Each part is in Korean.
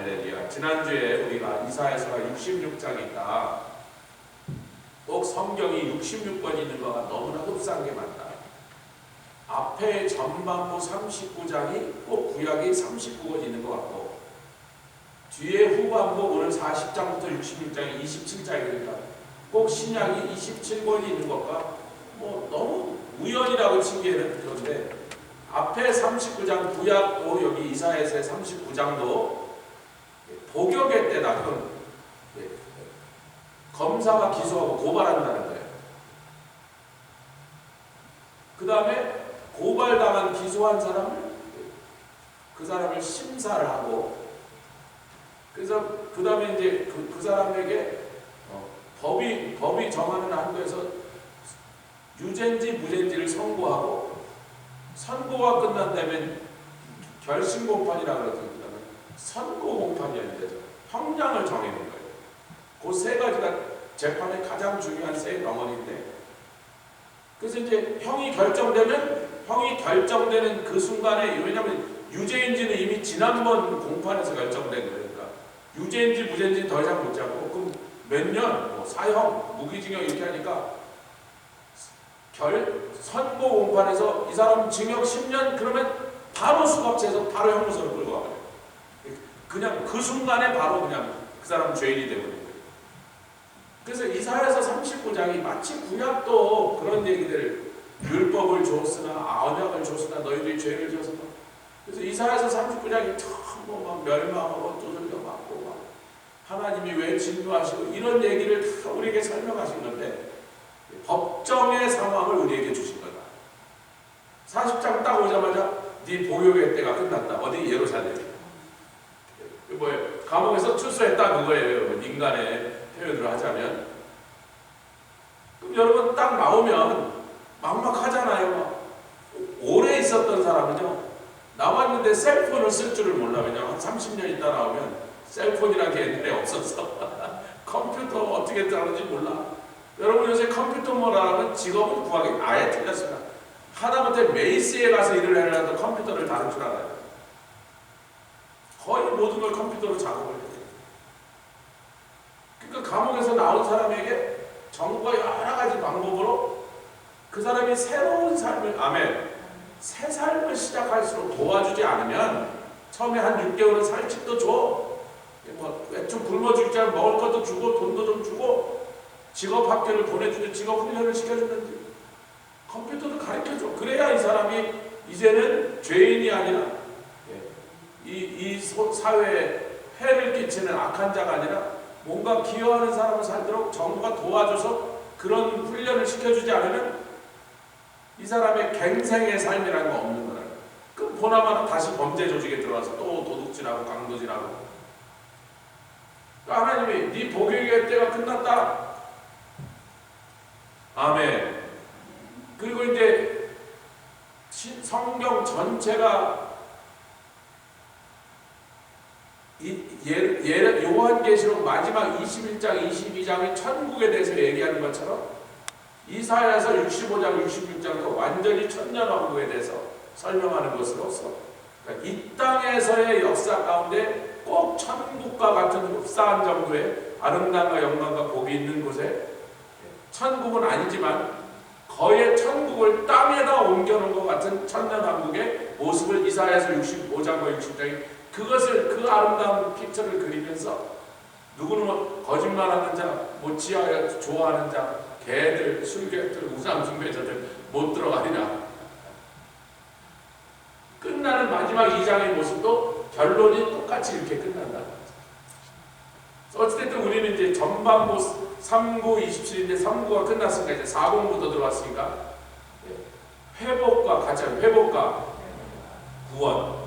할렐루야. 지난주에 우리가 이사야서가 66장이니까 꼭 성경이 66권 있는 거가 너무나 흡사한 게 많다. 앞에 전반부 39장이 꼭 구약이 39권 있는 것 같고, 뒤에 후반부 오늘 40장부터 66장이 27장이니까 꼭 신약이 27권이 있는 것과 뭐 너무 우연이라고 치기에는 그런데, 앞에 39장 구약도 여기 이사야서의 39장도 복역의 때다. 그건 검사가 기소하고 고발한다는 거예요. 그 다음에 고발당한 기소한 사람을, 그 사람을 심사를 하고, 그래서 그 다음에 이제 그 사람에게 법이 정하는 한도에서 유죄인지 무죄인지를 선고하고, 선고가 끝난다면 결심공판이라고 그러거든요. 선고공판이 아니라 형량을 정해놓은 거예요. 그 세 가지가 재판의 가장 중요한 세 덩어리인데, 그래서 이제 형이 결정되는 그 순간에, 왜냐하면 유죄인지는 이미 지난번 공판에서 결정된 거니까 유죄인지 무죄인지 더 이상 못 잡고, 그럼 몇 년, 뭐 사형, 무기징역 이렇게 하니까 선고 공판에서 이 사람 징역 10년 그러면 바로 수갑채에서 바로 형무소로 끌고 가요. 그냥 그 순간에 바로 그냥 그 사람 죄인이 되버린 거예요. 그래서 이사야서 39장이 마치 구약도 그런 얘기들, 율법을 줬으나 언약을 줬으나 너희들이 죄를 져서, 그래서 이사야서 39장이 전부 막 멸망하고 두들겨 맞고 막 하나님이 왜 진노하시고 이런 얘기를 다 우리에게 설명하신 건데, 법정의 상황을 우리에게 주신 거다. 40장 딱 오자마자 네 복역의 때가 끝났다. 어디? 예루살렘. 뭐예요? 감옥에서 출소했다 그거예요. 인간의 표현으로 하자면. 그럼 여러분 딱 나오면 막막하잖아요. 막. 오래 있었던 사람은요, 나왔는데 셀폰을 쓸 줄을 몰라. 왜냐면 한 30년 있다 나오면 셀폰이라는 게 옛날에 없었어. 컴퓨터 어떻게 하는지 몰라. 여러분 요새 컴퓨터 뭐라면 직업은 구하기 아예 틀렸습니다. 하다못해 메이스에 가서 일을 하려도 컴퓨터를 다룰 줄 알아요. 거의 모든 걸 컴퓨터로 작업을 해요. 그러니까 감옥에서 나온 사람에게 정부가 여러 가지 방법으로 그 사람이 새로운 삶을, 아멘, 새 삶을 시작할수록 도와주지 않으면, 처음에 한 6개월은 살집도 줘, 뭐 좀 굶어 죽지 않으면 먹을 것도 주고 돈도 좀 주고, 직업 학교를 보내주는, 직업 훈련을 시켜주는지, 컴퓨터도 가르쳐줘. 그래야 이 사람이 이제는 죄인이 아니라 이 사회에 해를 끼치는 악한 자가 아니라 뭔가 기여하는 사람을 살도록 정부가 도와줘서 그런 훈련을 시켜주지 않으면 이 사람의 갱생의 삶이라는 거 없는 거라는 거예요. 그럼 보나마나 다시 범죄 조직에 들어와서 또 도둑질하고 강도질하고. 그러니까 하나님이 네 복역의 때가 끝났다. 아멘. 그리고 이제 성경 전체가 요한계시록 마지막 21장, 22장이 천국에 대해서 얘기하는 것처럼 이사야서 65장, 66장도 완전히 천년왕국에 대해서 설명하는 것으로서, 그러니까 이 땅에서의 역사 가운데 꼭 천국과 같은 흡사한 정도의 아름다움과 영광과 복이 있는 곳에, 천국은 아니지만 거의 천국을 땅에다 옮겨놓은 것 같은 천년왕국의 모습을 이사야서 65장과 60장이 그것을, 그 아름다운 픽처를 그리면서, 누구는 거짓말하는 자, 못지하여 좋아하는 자, 개들, 술객들, 우상숭배자들 못 들어가리라. 끝나는 마지막 2장의 모습도 결론이 똑같이 이렇게 끝난다. 어쨌든 우리는 이제 전반부 3구 27인데 3구가 끝났으니까 이제 4공부터 들어왔으니까 회복과 같이 하는, 회복과 구원.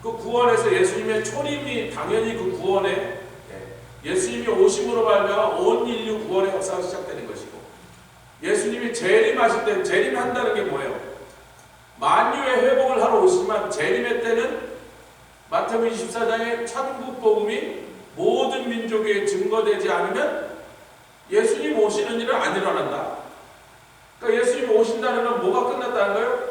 그 구원에서 예수님의 초림이 당연히 그 구원에, 예수님이 오심으로 말미암아 온 인류 구원의 역사가 시작되는 것이고, 예수님이 재림하실 때, 재림한다는 게 뭐예요? 만유의 회복을 하러 오시지만 재림의 때는 마태복음 24장의 천국 복음이 모든 민족에 증거되지 않으면 예수님 오시는 일은 안 일어난다. 그러니까 예수님 오신다는 건 뭐가 끝났다는 거예요?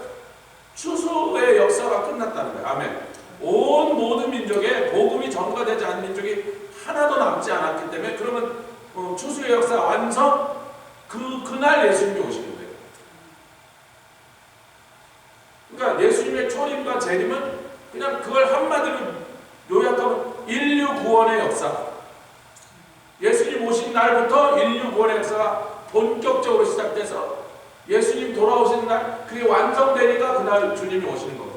추수의 역사가 끝났다는 거예요. 아멘. 온 모든 민족에 복음이 전가 통과되지 않은 민족이 하나도 남지 않았기 때문에 그러면 추수의 역사 완성 그날 예수님이 오시는 거예요. 그러니까 예수님의 초림과 재림은 그냥 그걸 한마디로 요약하면 인류 구원의 역사. 예수님 오신 날부터 인류 구원의 역사가 본격적으로 시작돼서 예수님 돌아오신 날 그게 완성되니까 그날 주님이 오시는 거예요.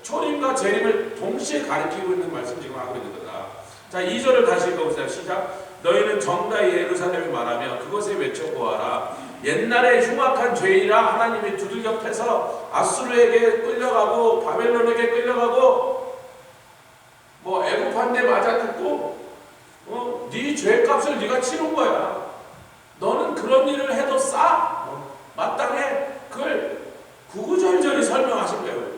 초림과 재림을 동시에 가리키고 있는 말씀 지금 하고 있는 거다. 자, 2절을 다시 읽어보세요. 시작. 너희는 정다이 예루살렘에 말하며 그것에 외쳐보아라. 옛날에 흉악한 죄인이라 하나님이 두들겨 패서 아수르에게 끌려가고 바벨론에게 끌려가고 뭐 애굽한 데 맞아 죽고 네 죄값을 네가 치른 거야. 너는 그런 일을 해도 마땅해. 그걸 구구절절히 설명하신 거예요.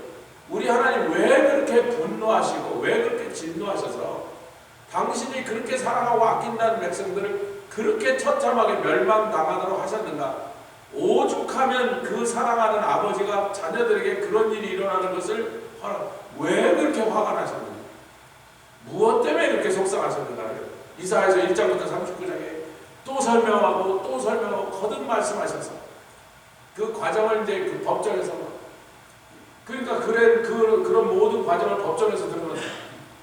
우리 하나님 왜 그렇게 분노하시고 왜 그렇게 진노하셔서 당신이 그렇게 사랑하고 아낀다는 백성들을 그렇게 처참하게 멸망당하도록 하셨는가? 오죽하면 그 사랑하는 아버지가 자녀들에게 그런 일이 일어나는 것을 왜 그렇게 화가 나셨는가? 무엇 때문에 그렇게 속상하셨는가를 이사야서 1장부터 39장에 또 설명하고 거듭 말씀하셔서 그 과정을 이제 그 법정에서 그러니까 그런 모든 과정을 법정에서 들으면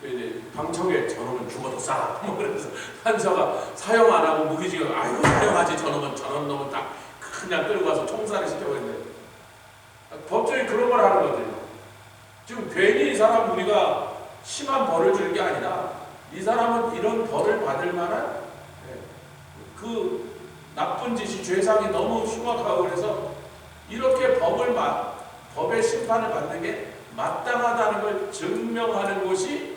이제 방청에 저놈은 죽어도 싸. 뭐 그래서 판사가 사형 안 하고 무기징역 아이고 사형하지 저런 놈은 딱 그냥 끌고 가서 총살을 시켜버린대. 법정이 그런 걸 하는 거거든요. 지금 괜히 이 사람 우리가 심한 벌을 주는 게 아니라 이 사람은 이런 벌을 받을 만한 그 나쁜 짓이 죄상이 너무 흉악하고 그래서 이렇게 법의 심판을 받는 게 마땅하다는 걸 증명하는 것이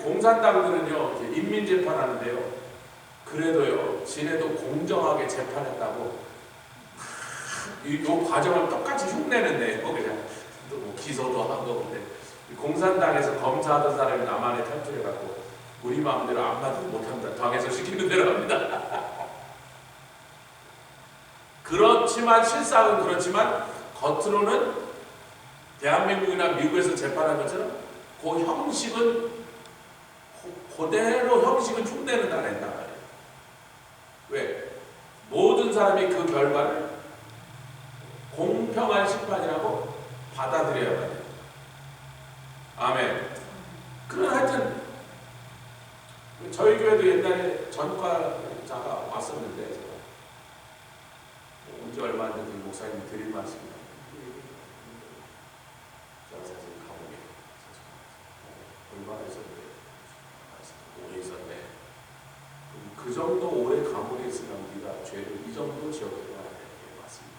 공산당들은요 인민재판하는데요. 그래도요 지네도 공정하게 재판했다고 이 과정을 똑같이 흉내는데 그냥 뭐 기소도 하고 근데 공산당에서 검사하던 사람이 남한에 탈출해갖고 우리 마음대로 안 받으면 못한다. 당에서 시키는 대로 합니다. 그렇지만 실상은 그렇지만 겉으로는 대한민국이나 미국에서 재판한 것처럼 그 형식은 그대로 형식은 흉내는 안 했단 말이에요. 왜? 모든 사람이 그 결과를 공평한 심판이라고 받아들여야 해요. 아멘. 그런 하여튼 저희 교회도 옛날에 전과자가 왔었는데 제가 온 지 얼마 안 된 목사님 드릴 말씀입니다. 제가 사실 감옥에 얼마나 있었는데 오래 있었네. 그 정도 오래 감옥에 있으면 우리가 죄를 이 정도 지어도 맞습니다.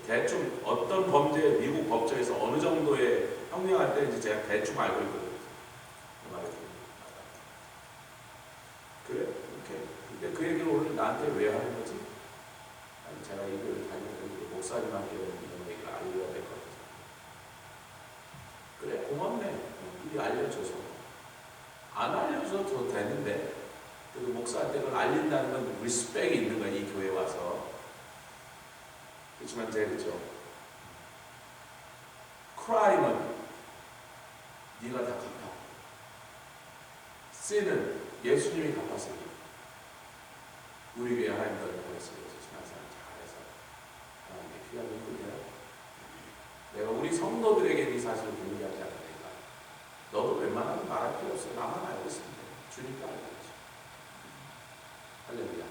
대충 어떤 범죄 미국 법정에서 어느 정도의 형량할 때인지 제가 대충 알고 있거든요. 그래? 이렇게. 근데 그 얘기를 오늘 나한테 왜 하는 거지? 아니, 제가 이걸 다니는 목사님한테 이런 얘기를 알려야 될 것 같아서. 그래, 고맙네. 미리 알려줘서. 안 알려줘도 되는데, 그래도 목사한테 그걸 알린다는 건 리스펙이 있는 거야, 이 교회에 와서. 그렇지만 제가 그죠. 크라임은 네가 다 갚아. sin은 예수님이 갚았으니 우리 교회 하나님 너를 보냈으니 지난사람 잘해서 하나님의 피가 흘려요. 내가 우리 성도들에게 이 사실을 공개하지 않으니까 너도 웬만하면 말할 필요 없어. 나만 알고 있으면 돼. 주님도 알고 있지. 할렐루야.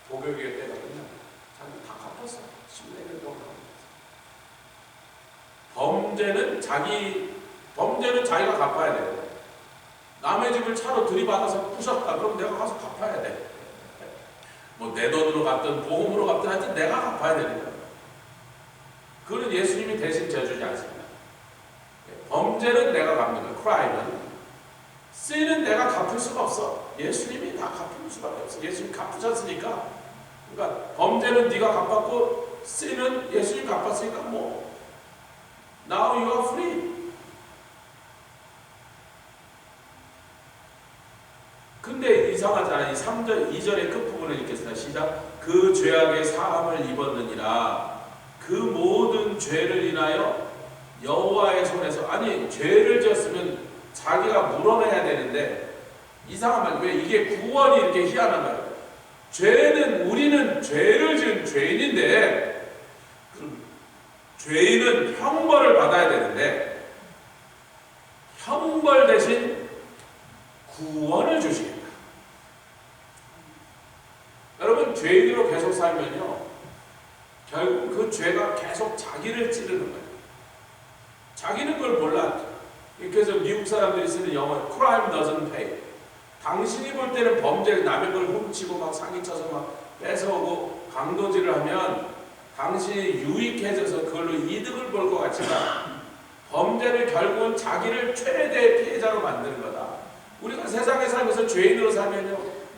도교교회 때가 끝나면 자기 다 갚았어. 14년 동안 범죄는 자기가 갚아야 돼. 남의 집을 차로 들이받아서 부셨다. 그럼 내가 가서 갚아야 돼. 뭐 내 돈으로 갚든 보험으로 갚든 하여튼 내가 갚아야 되니까. 그거는 예수님이 대신 져주지 않습니다. 범죄는 내가 갚는 거야. 크라임은. sin은 내가 갚을 수가 없어. 예수님이 다 갚을 수밖에 없어. 예수님이 갚으셨으니까. 그러니까 범죄는 네가 갚았고 sin은 예수님이 갚았으니까 뭐 now you are free. 근데 이상하잖아요. 이 3절, 2절의 끝부분을 읽겠습니다. 시작. 그 죄악의 사함을 입었느니라. 그 모든 죄를 인하여 여호와의 손에서, 아니 죄를 지었으면 자기가 물어내야 되는데 이상한 말, 왜 이게 구원이 이렇게 희한한 거예요. 우리는 죄를 지은 죄인인데 죄인은 형벌을 받아야 되는데 형벌 대신 구원을 주시겠다. 여러분, 죄인으로 계속 살면요 결국 그 죄가 계속 자기를 찌르는 거예요. 자기는 그걸 몰라. 그래서 미국 사람들이 쓰는 영어 crime doesn't pay. 당신이 볼 때는 범죄를, 남의 걸 훔치고 막 사기쳐서 막 뺏어오고 강도질을 하면 당신이 유익해져서 그걸로 이득을 볼 것 같지만 범죄를 결국은 자기를 최대의 피해자로 만드는 거다. 우리가 세상에 살면서 죄인으로 살면요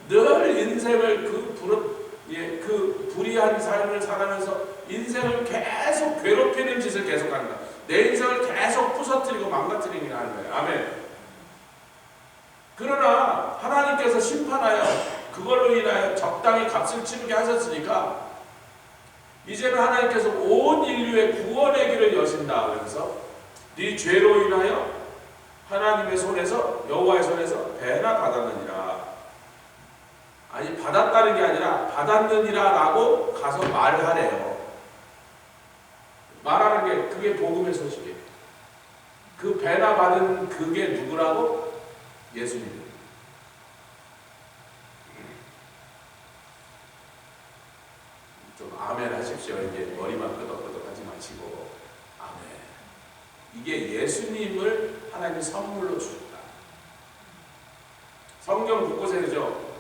늘 인생을 그 불의한 삶을 살아가면서 인생을 계속 괴롭히는 짓을 계속하는 거야. 내 인생을 계속 부서뜨리고 망가뜨리는 게 하는 거예요. 아멘. 그러나 하나님께서 심판하여 그걸로 인하여 적당히 값을 치르게 하셨으니까 이제는 하나님께서 온 인류의 구원의 길을 여신다. 그래서 네 죄로 인하여 하나님의 손에서, 여호와의 손에서 배나 받았느니라. 아니, 받았다는 게 아니라 받았느니라 라고 가서 말을 하래요. 말하는 게 그게 복음의 소식이에요. 그 배나 받은 그게 누구라고? 예수님. 좀 아멘 하십시오. 이게 머리만 끄덕끄덕 하지 마시고 아멘. 이게 예수님을 하나님이 선물로 주셨다. 성경 곳곳에 그죠?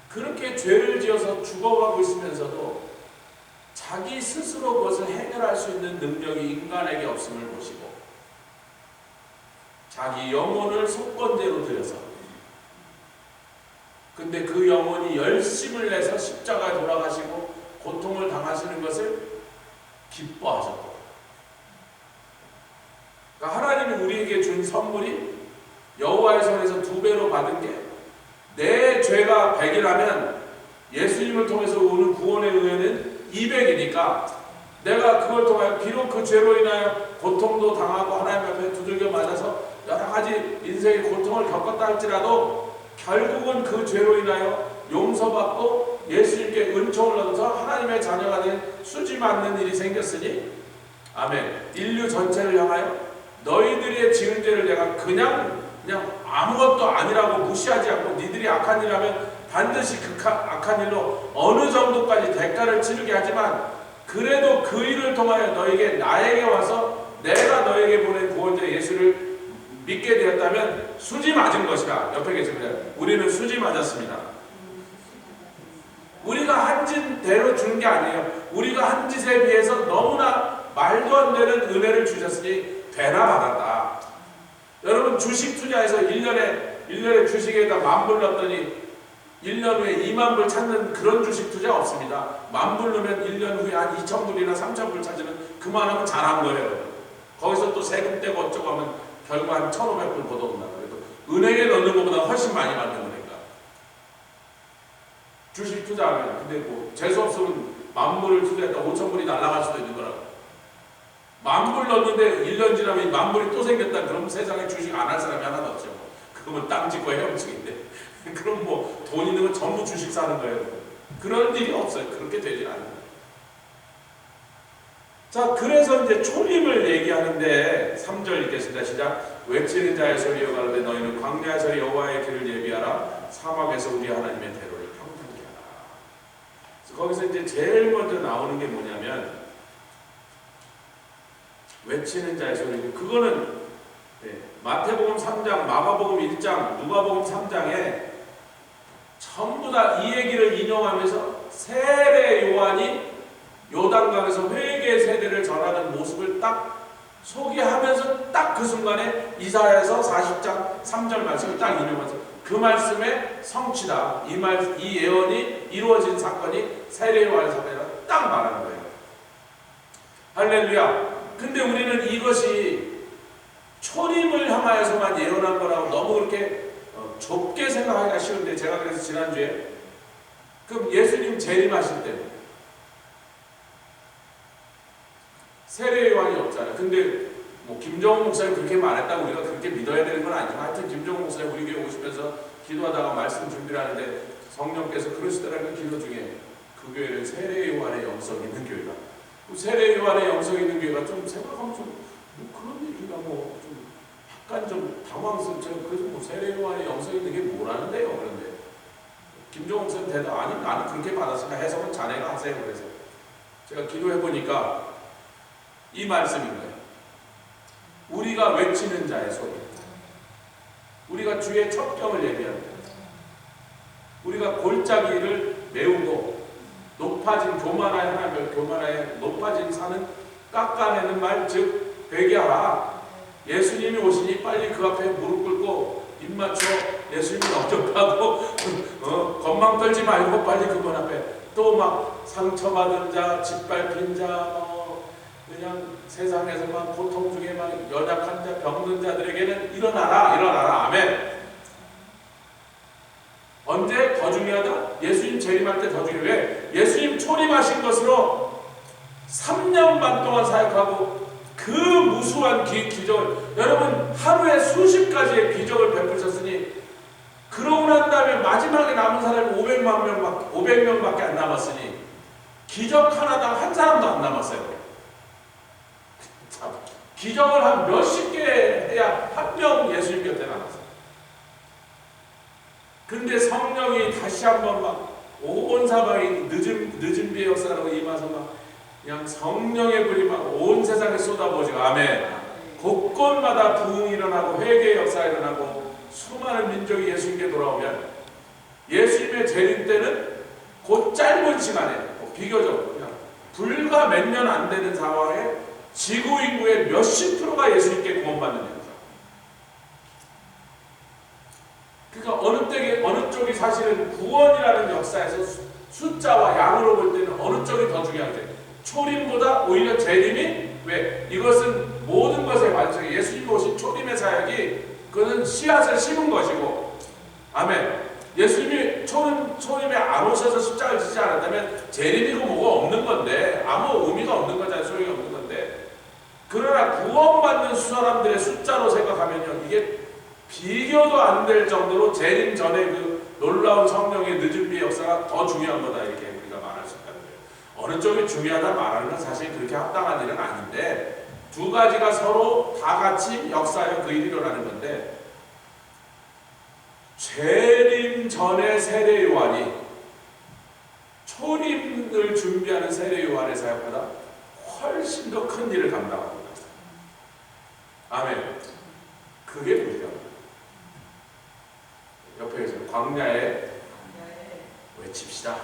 그렇게 죄를 지어서 죽어가고 있으면서도 자기 스스로 그것을 해결할 수 있는 능력이 인간에게 없음을 보시고 자기 영혼을 속건제로 드려서, 근데 그 영혼이 열심을 내서 십자가에 돌아가시고 고통을 당하시는 것을 기뻐하셨고, 그러니까 하나님이 우리에게 준 선물이 여호와의 손에서 2배로 받은 게, 내 죄가 100이라면 예수님을 통해서 오는 구원의 은혜는 200이니까 내가 그걸 통하여 비록 그 죄로 인하여 고통도 당하고 하나님 앞에 두들겨 맞아서 여러 가지 인생의 고통을 겪었다 할지라도 결국은 그 죄로 인하여 용서받고 예수님께 은총을 얻어서 하나님의 자녀가 된 수지 맞는 일이 생겼으니 아멘. 인류 전체를 향하여 너희들의 지은 죄를 내가 그냥 아무것도 아니라고 무시하지 않고 니들이 악한 일 하면 반드시 그 악한 일로 어느 정도까지 대가를 치르게 하지만 그래도 그 일을 통하여 나에게 와서 내가 너에게 보낸 구원자 예수를 믿게 되었다면 수지 맞은 것이다. 옆에 계십니다. 우리는 수지 맞았습니다. 우리가 한 짓대로 주는 게 아니에요. 우리가 한 짓에 비해서 너무나 말도 안 되는 은혜를 주셨으니 되나 받았다. 여러분, 주식 투자해서 1년에 주식에다 10,000불 넣었더니 1년 후에 20,000불 찾는 그런 주식 투자 없습니다. 10,000불 넣으면 1년 후에 한 2,000불이나 3,000불 찾으면 그만하면 잘한 거예요. 거기서 또 세금 떼고 어쩌고 하면 결국 한 1,500불 걷어온다. 그래도 은행에 넣는 것보다 훨씬 많이 받는 거니까. 주식 투자하면, 근데 뭐 재수없으면 10,000불을 투자했다 5,000불이 날아갈 수도 있는 거라고. 10,000불 넣었는데 1년 지나면 10,000불이 또 생겼다. 그럼 세상에 주식 안 할 사람이 하나도 없죠. 그러면 땅 짓고 헤엄치기인데. 그럼 뭐 돈 있는 건 전부 주식 사는 거예요. 그런 일이 없어요. 그렇게 되지 않아요. 자, 그래서 이제 초림을 얘기하는데 3절 읽겠습니다. 시작. 외치는 자의 소리여 가로되 너희는 광야에서 여호와의 길을 예비하라. 사막에서 우리 하나님의 대로를 평탄케 하라. 거기서 이제 제일 먼저 나오는 게 뭐냐면 외치는 자의 소리. 그거는 마태복음 3장, 마가복음 1장, 누가복음 3장에 전부 다 이 얘기를 인용하면서 세례 요한이 요단강에서 회개의 세례를 전하는 모습을 딱 소개하면서 딱 그 순간에 이사야에서 40장 3절 말씀을 딱 인용하면서 그 말씀의 성취다. 이 예언이 이루어진 사건이 세례 요한의 사건이라고 딱 말하는 거예요. 할렐루야. 근데 우리는 이것이 초림을 향하여서만 예언한 거라고 너무 그렇게 좁게 생각하기가 쉬운데, 제가 그래서 지난주에 그럼 예수님 재림하실 때 세례 요한이 없잖아요. 근데 뭐 김정은 목사님 그렇게 말했다고 우리가 그렇게 믿어야 되는 건 아니지만 하여튼 김정은 목사님 우리 교회 오시면서 기도하다가 말씀 준비를 하는데 성령께서 그러시더라고요. 기도 중에 그 교회는 세례 요한의 영성이 있는 교회다. 그 세례 요한의 영성이 있는 교회가 좀 생각하면 뭐 그런 얘기가 뭐 좀 약간 좀 당황스럽죠. 그래서 뭐 세례 요한의 영성이 있는 게 뭐라는데요? 그런데 김정은 목사님 대답 아니 나는 그렇게 받았으니까 해석은 자네가 하세요. 그래서 제가 기도해 보니까 이 말씀인 거예요. 우리가 외치는 자의 소리, 우리가 주의 첩경을 얘기하는 거예요. 우리가 골짜기를 메우고 높아진 교만하여 하나님을 교만하여 높아진 산은 깎아내는 말 즉 회개하라. 예수님이 오시니 빨리 그 앞에 무릎 꿇고 입 맞춰 예수님이 영접하고 건망 떨지 말고 빨리 그분 앞에 또 막 상처받은 자, 짓밟힌 자, 그냥 세상에서 막 고통 중에 막 연약한 자, 병든 자들에게는 일어나라. 아멘. 언제 더 중요하다? 예수님 재림할 때 더 중요해. 왜? 예수님 초림하신 것으로 3년 반 동안 사역하고 그 무수한 기적을 여러분 하루에 수십 가지의 기적을 베푸셨으니 그러고 난 다음에 마지막에 남은 사람이 500명밖에 안 남았으니 기적 하나당 한 사람도 안 남았어요. 참, 기적을 한 몇십 개 해야 한 명 예수님 곁에 남았어요. 근데 성령이 다시 한번 막 온 사방이 늦은 비의 역사로 임하서 막 그냥 성령의 불이 막 온 세상에 쏟아부어지고 아멘. 곳곳마다 부흥이 일어나고 회개의 역사가 일어나고 수많은 민족이 예수님께 돌아오면 예수님의 재림 때는 그 짧은 시간에 비교적 그냥 불과 몇 년 안 되는 상황에 지구 인구의 몇십 프로가 예수님께 구원받는 거죠. 그러니까 어느 쪽이 사실은 구원이라는 역사에서 숫자와 양으로 볼 때는 어느 쪽이 더 중요한데 초림보다 오히려 재림이 왜? 이것은 모든 것의 완성이 예수님이 오신 초림의 사역이 그것은 씨앗을 심은 것이고 아멘. 예수님이 초림에 안 오셔서 십자가를 지지 않았다면 재림이고 뭐가 없는 건데 아무 의미가 없는 거잖아요. 소용이 없는 건데 그러나 구원받는 사람들의 숫자로 생각하면요 이게 비교도 안 될 정도로 재림 전에 그 놀라운 성령의 늦은 비의 역사가 더 중요한 거다 이렇게 우리가 말할 수 있다는 거예요. 어느 쪽이 중요하다 말하는 건 사실 그렇게 합당한 일은 아닌데 두 가지가 서로 다 같이 역사에 그 일이 일어나는 건데 재림 전의 세례 요한이 초림을 준비하는 세례 요한의 사역보다 훨씬 더 큰 일을 감당합니다. 아멘. 그게 문제입니다. 옆에 계세요. 광야에 외칩시다.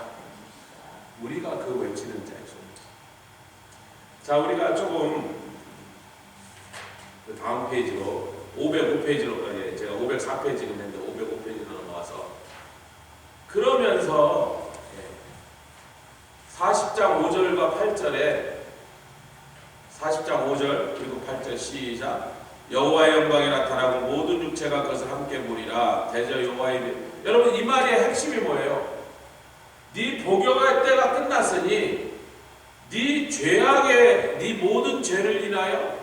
우리가 그 외치는 자의 소리. 자, 우리가 조금 그 다음 페이지로 505페이지로 제가 504페이지를 했는데 505페이지로 넘어가서 그러면서 40장 5절과 8절에 40장 5절 그리고 8절 시작. 여호와의 영광이 나타나고 모든 육체가 그것을 함께 보리라. 대저 여호와의 여러분 이 말의 핵심이 뭐예요? 네 복역의 때가 끝났으니 네 죄악의 네 모든 죄를 인하여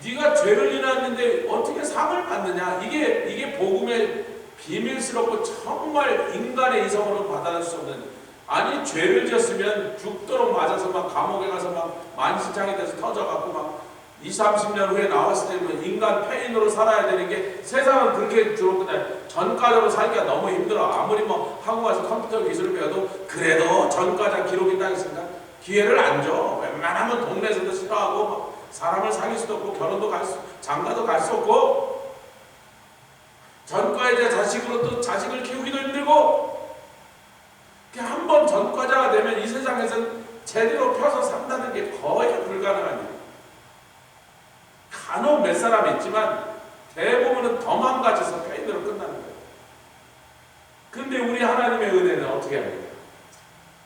네가 죄를 인하였는데 어떻게 상을 받느냐? 이게 복음의 비밀스럽고 정말 인간의 이성으로 받아들일 수 없는 아니 죄를 지었으면 죽도록 맞아서 막 감옥에 가서 막 만신창이 돼서 터져갖고 막 20-30년 후에 나왔을 때는 인간 폐인으로 살아야 되는 게 세상은 그렇게 주로 그냥 전과자로 살기가 너무 힘들어. 아무리 뭐 한국 와서 컴퓨터 기술을 배워도 그래도 전과자 기록이 딱 있으니까 기회를 안 줘. 웬만하면 동네에서도 싫어하고 막 사람을 사귈 수도 없고 결혼도 장가도 갈 수 없고 전과자 자식으로 또 자식을 키우기도 힘들고 한 번 전과자가 되면 이 세상에서는 제대로 펴서 산다는 게 거의 불가능한 일이에요. 간혹 몇 사람 있지만 대부분은 더 망가져서 폐인으로 끝나는 거예요. 근데 우리 하나님의 은혜는 어떻게 합니까?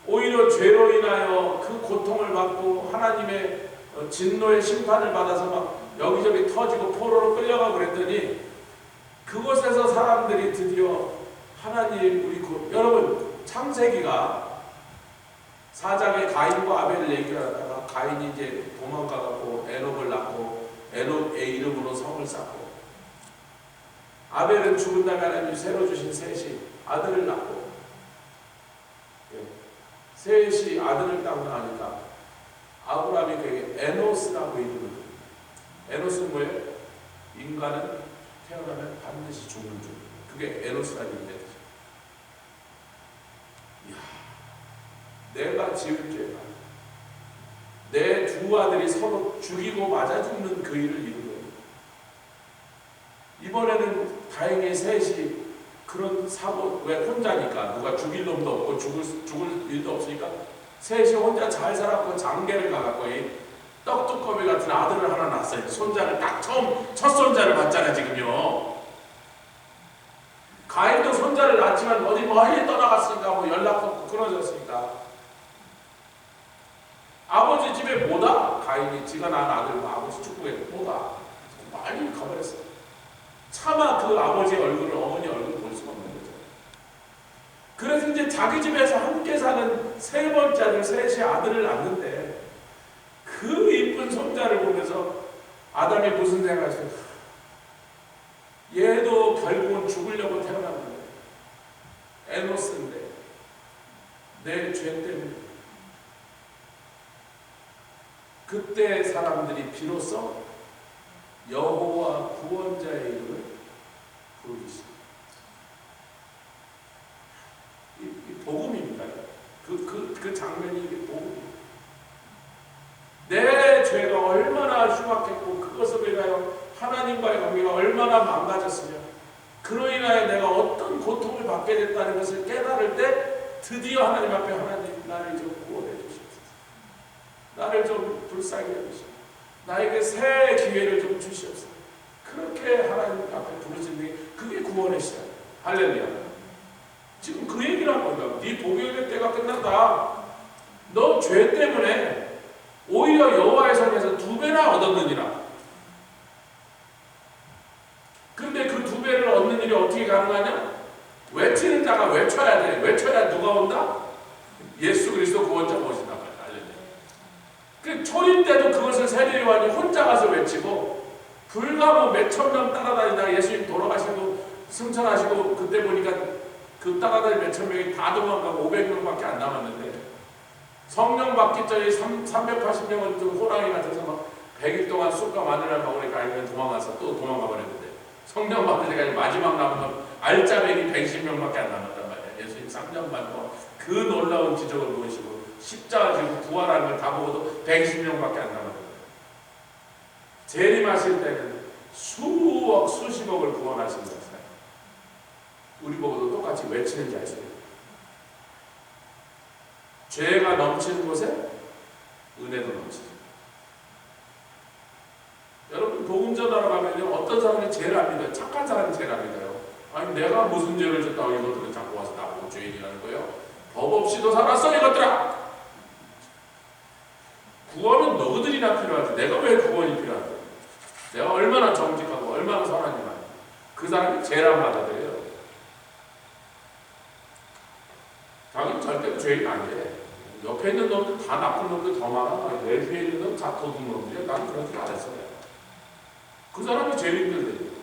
오히려 죄로 인하여 그 고통을 받고 하나님의 진노의 심판을 받아서 막 여기저기 터지고 포로로 끌려가고 그랬더니 그곳에서 사람들이 드디어 하나님 여러분 창세기가 사장의 가인과 아벨을 얘기하다가 가인이 이제 도망가갖고 에녹을 낳고 에녹의 이름으로 성을 쌓고, 아벨은 죽은 다음에 하나님이 새로 주신 셋이 아들을 낳고, 셋이 아들을 낳고 나니까 아브라함이 그에게 에노스라고 이름을 부릅니다. 에노스는 뭐예요? 인간은 태어나면 반드시 죽는 줄. 그게 에노스라는 이름이에요. 내가 지은 죄가 내 두 아들이 서로 죽이고 맞아 죽는 그 일을 이룬 거예요. 이번에는 다행히 셋이 그런 사고, 왜 혼자니까 누가 죽일 놈도 없고 죽을 일도 없으니까 셋이 혼자 잘 살았고 장계를 가갖고 이 떡두꺼비 같은 아들을 하나 낳았어요. 손자를 딱 처음 첫 손자를 봤잖아요. 지금요. 가인도 손자를 낳았지만 어디 멀리 떠나갔으니까 뭐 연락도 없고 끊어졌으니까 아버지 집에 뭐다? 가인이 지가 낳은 아들 아버지 축복에 뭐다? 많이 가버렸어요. 차마 그 아버지의 얼굴을 어머니 얼굴을 볼 수가 없는 거죠. 그래서 이제 자기 집에서 함께 사는 세 번째 아들 셋이 아들을 낳는데 그 이쁜 손자를 보면서 아담이 무슨 생각을 했어요? 얘도 결국은 죽으려고 태어난 거예요. 에노스인데 내 죄 때문에. 그때 사람들이 비로소 여호와 구원자의 이름을 부르기 시작합니다. 이 복음입니다. 그 장면이 이게 복음입니다. 내 죄가 얼마나 흉악했고 그것을 위하여 하나님과의 관계가 얼마나 망가졌으며 그로 인하여 내가 어떤 고통을 받게 됐다는 것을 깨달을 때 드디어 하나님 앞에 하나님 나를 좀 구원해 주시옵소서. 나를 좀 불쌍히 여기시옵소서. 나에게 새 기회를 좀 주시옵소서. 그렇게 하나님 앞에 부르짖는 게 그게 구원의 시작. 할렐루야. 지금 그 얘기를 한 겁니다. 네 복역의 때가 끝난다. 너 죄 때문에 오히려 여호와의 손에서 2배나 얻었느니라. 근데 그 2배를 얻는 일이 어떻게 가능하냐? 외치는 자가 외쳐야 돼. 외쳐야 누가 온다? 예수 그리스도 구원자가 오신다. 그 초림 때도 그것을 세례요한이 혼자 가서 외치고 불과 뭐 몇천 명 따라다니다가 예수님 돌아가시고 승천하시고 그때 보니까 그 따라다니는 몇천 명이 다 도망가고 500명밖에 안 남았는데 성령 받기 전에 380명은 좀 호랑이 같아서 막 100일 동안 쑥과 마늘을 먹으니까 아니면 도망가서 또 도망가 버렸는데 성령 받을 때까지 마지막 남은 건 알짜배기 120명밖에 안 남았단 말이야. 예수님 3년 반고 그 놀라운 기적을 보시고 십자가 지고 부활하는 걸 다 보고도 120명밖에 안 남았거든요. 재림하실 때는 수억 수십억을 구원하신다. 우리 보고도 똑같이 외치는 자의 소리. 죄가 넘치는 곳에 은혜도 넘치죠. 여러분 복음 전하러 가면요 어떤 사람이 제일 안 믿어요? 착한 사람이 제일 안 믿어요. 아니 내가 무슨 죄를 졌다고 이것들은 자꾸 와서 나보고 죄인이라는 거예요. 법 없이도 살았어 이것들아. 구원은 너희들이나 필요하지. 내가 왜 구원이 필요하지? 내가 얼마나 정직하고 얼마나 선하지만 그 사람이 제일 안 받아들여요. 자기는 절대로 죄인 아니래. 옆에 있는 놈들 다 나쁜 놈들 더 많아. 내 뒤에 있는 놈 다 도둑 놈들이야. 나는 그런 줄 알았어요. 그 사람이 죄인들이에요.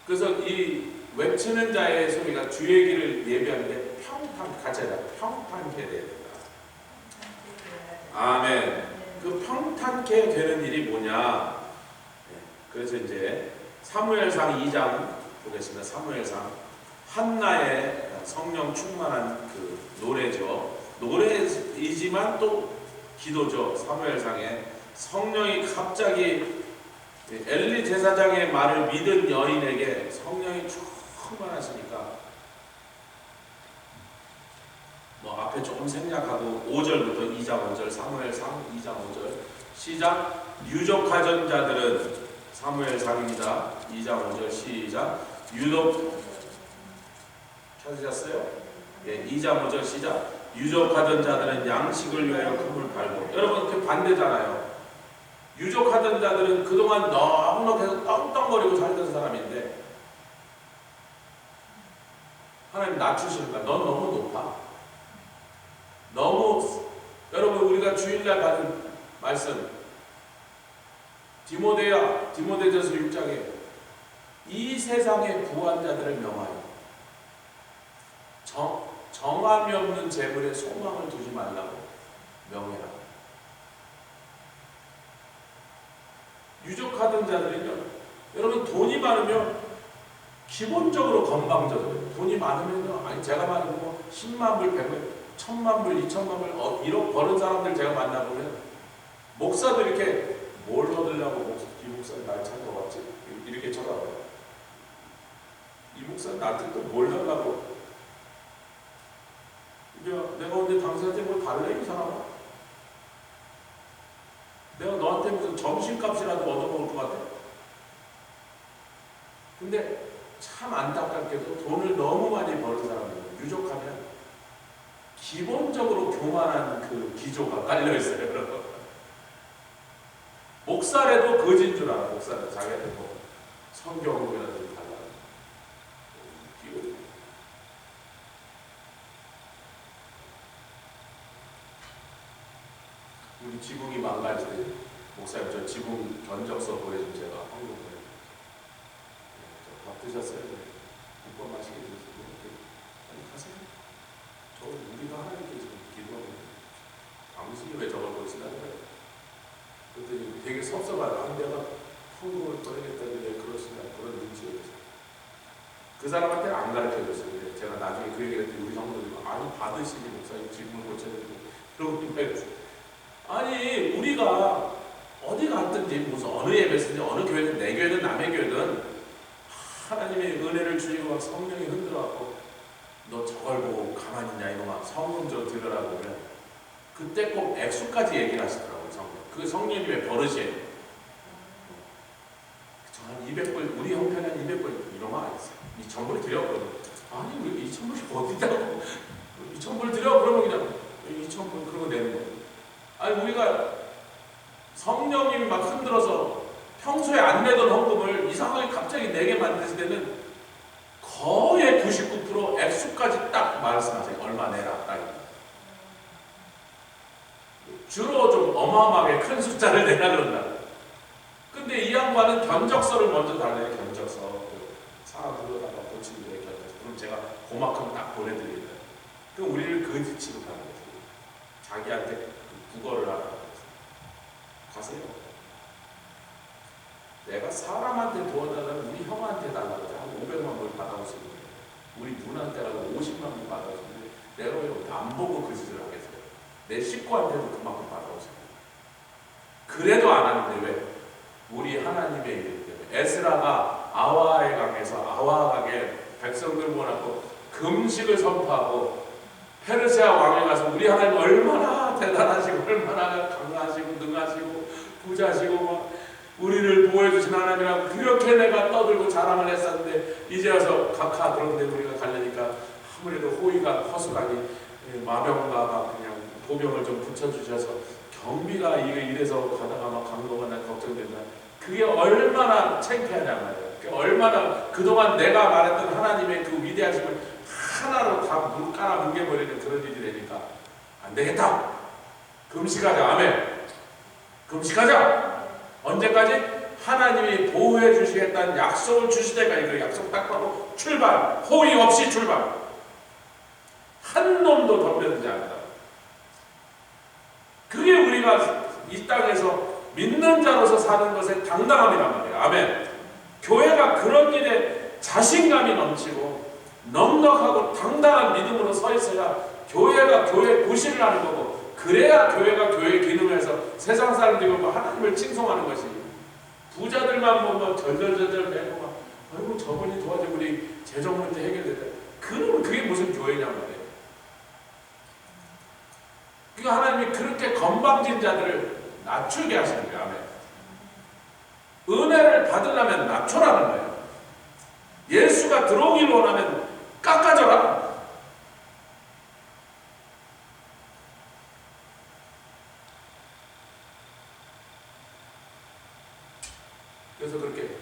그래서 이 외치는 자의 소리가 주의 길을 예비하는데 같이 하자. 평탄케 돼야 된다. 아멘. 그 평탄케 되는 일이 뭐냐? 그래서 이제 사무엘상 2장 보겠습니다. 사무엘상 한나의 성령 충만한 그 노래죠. 노래이지만 또 기도죠. 사무엘상에 성령이 갑자기 엘리 제사장의 말을 믿은 여인에게 성령이 충만하시니까 뭐 앞에 조금 생략하고 5절부터 2장 5절 사무엘상 2장 5절 시작. 유족하던 자들은 사무엘상입니다. 2장 5절 시작. 찾으셨어요? 예, 2장 5절 시작. 유족하던 자들은 양식을 위하여 금을 팔고. 여러분 그 반대잖아요. 유족하던 자들은 그동안 너무 계속 떵떵거리고 살던 사람인데 하나님 낮추시는 거야. 넌 너무 높아. 너무 여러분 우리가 주일날 받은 말씀 디모데전서 6장에 이 세상의 부한 자들을 명하여 정함이 없는 재물에 소망을 두지 말라고 명해라. 유족하던 자들은요, 여러분 돈이 많으면 기본적으로 건방져요. 돈이 많으면요, 아니 제가 말하는 뭐 10만 불, 100만, 1000만 불, 2000만 불 1억 버는 사람들 제가 만나보면 목사도 이렇게 뭘 얻으려고 이 목사는 날 찾아왔지? 이렇게 쳐다봐요. 이 목사는 나한테 또 뭘 하려고? 내가 근데 당신한테 뭘 달래 이 사람아? 내가 너한테 무슨 점심값이라도 얻어먹을 것 같아? 근데 참 안타깝게도 돈을 너무 많이 버는 사람들 유족하면 기본적으로 교만한 그 기조가 깔려있어요. 여러분. 목사라도 거진 줄 알아. 목사는 자기한테 뭐 성경이라도 달라. 우리 지붕이 망가질 때 목사님 저 지붕 견적서 보여주면 제가 한국에 밥 드셨어요? 국밥 맛있게 드셨어요? 아니 가세요. 저 우리가 하나님께 지금 기도하고 당신이 왜 저걸 보시나요? 그랬더니 되게 섭섭하다. 내가 헌금을 꺼내겠다는데 왜 그러시냐 그런 눈치가 있어요. 그 사람한테는 안 가르쳐줬어요. 제가 나중에 그 얘기를 했더니 우리 성도들이 아니 받으시니 목사님 지붕을 고쳐드리고 그러고 아니 우리가 어디 갔든지 무슨 어느 예배든지 어느 교회든 내 교회든 남의 교회든 하나님의 은혜를 주시고 성령이 흔들어갖고 너 저걸 보고 가만히 있냐 이놈아 성령 좀 들으라고 그러면 그때 꼭 액수까지 얘기를 하시더라고요. 성령. 그 성령님의 버릇이에요. 저 한 200불 우리 형편이 한 200불 이놈아 2,000불 드렸거든. 아니 우리 2,000불이 어디다고 2,000불 드려 그러면 그냥 2,000불 그러고 내는 거예요. 아니 우리가 성령님이 막 흔들어서 평소에 안 내던 헌금을 이상하게 갑자기 내게 만드실 때는 거의 99% 액수까지 딱 말씀하세요. 얼마 내라 딱. 주로 좀 어마어마하게 큰 숫자를 내라 그런다. 근데 이 양반은 견적서를 먼저 달래요. 견적서 사람들로다가 고치는 거예요. 견적서. 그럼 제가 그만큼 딱 보내드립니다. 그럼 우리를 거짓 취급하는 거죠. 자기한테 국어를 하라고 가세요. 내가 사람한테 도와달라면 우리 형한테 달라고 한 500만 불 받아오시는 거예요. 우리 누나한테라도 50만 불 받아오시는데 내가 왜 안 보고 그 짓을 하겠어요? 내 식구한테도 그만큼 받아오시는 거예요. 그래도 안 하는데 왜? 우리 하나님의 일 때문에. 에스라가 아와의 강에서 아와각에 백성들 모아놓고 금식을 선포하고 페르시아 왕에 가서 우리 하나님 얼마나 대단하시고 얼마나 강하시고 능하시고 부자시고 막 우리를 보호해주신 하나님이라고 그렇게 내가 떠들고 자랑을 했었는데 이제 와서 각하 그런데 우리가 가려니까 아무래도 호의가 허술하니 마병가가 그냥 보병을 좀 붙여주셔서 경비가 이래서 가다가 막 강도가 난 걱정된다. 그게 얼마나 창피하냐 말이야. 얼마나 그동안 내가 말했던 하나님의 그 위대하심을 하나로 다 깔아 뭉개버리는 그런 일이 되니까 안 되겠다. 금식하자. 아멘. 금식하자. 언제까지? 하나님이 보호해 주시겠다는 약속을 주실 때까지 그 약속 딱 받고 출발. 호의 없이 출발. 한 놈도 덤벼들지 않는다. 그게 우리가 이 땅에서 믿는 자로서 사는 것의 당당함이란 말이에요. 아멘. 교회가 그런 일에 자신감이 넘치고 넉넉하고 당당한 믿음으로 서 있어야 교회가 교회 구실을 하는 거고 그래야 교회가 교회의 기능을 해서 세상 사람들이 보면 하나님을 칭송하는 것이 부자들만 보면 절절절절 내고 막 아이고 저분이 도와주고 우리 재정 문제 해결됐다. 그러면 그게 무슨 교회냔 말이에요. 그러니까 하나님이 그렇게 건방진 자들을 낮추게 하시는 거예요. 아멘. 은혜를 받으려면 낮춰라는 거예요. 예수가 들어오길 원하면 깎아져라. 그래서 그렇게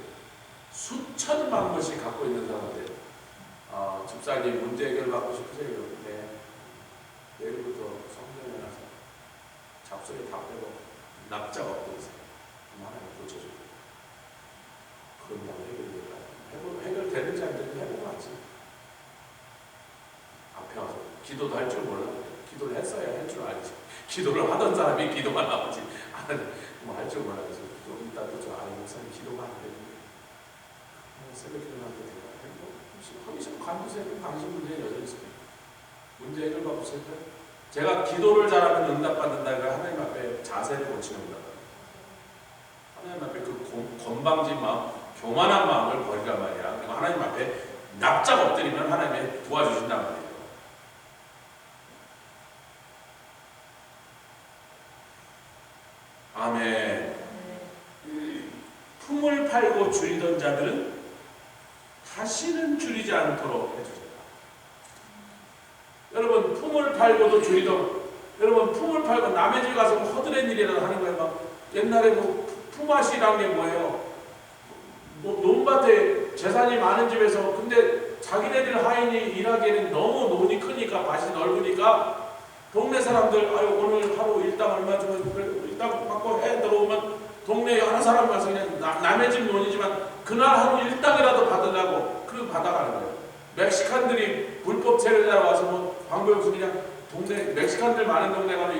수천만 번씩 갖고 있는 사람들 집사님 문제 해결 받고 싶으세요? 네. 내일부터 성경에 나서 잡소리 다 빼고 납작 엎고 있어요. 하나님 고쳐줘요. 그럼 해결되는지 안 되는지 해보고 하지. 앞에 와서 기도도 할 줄 몰라. 기도를 했어야 할 줄 알지. 기도를 하던 사람이 기도만 나오지. 할 줄 몰라. 그래서 좀 이따 또 목사님 기도가 안 되는데 새벽 기도만 해도 되고 하기 싫으면 관두세요. 당신 문제에 여전히 있어요. 문제 해결 받으세요. 제가 기도를 잘하면 응답받는다가 하나님 앞에 자세를 고치는 거다. 하나님 앞에 그 건방진 마음, 교만한 마음을 버리란 말이야. 하나님 앞에 납작 엎드리면 하나님이 도와주신단 말이에요. 아멘. 품을 팔고 줄이던 자들은 다시는 줄이지 않도록 해주세요. 여러분 품을 팔고도 줄이던, 여러분 품을 팔고 남의 집 가서 허드렛 일이라도 하는 거예요. 막 옛날에 품앗이란 게 뭐예요? 논밭에 재산이 많은 집에서 근데 자기네들 하인이 일하기에는 너무 논이 크니까 밭이 넓으니까 동네 사람들 오늘 하루 일당 얼마 주면 일당 받고 해 들어오면 동네 여러 사람 가서 그냥 남의 집 논이지만 그날 하루 일당이라도 받으려고 그 받아가는 거예요. 멕시칸들이 불법 체류자 와서 방법없이 그냥 동네 멕시칸들 많은 동네 가면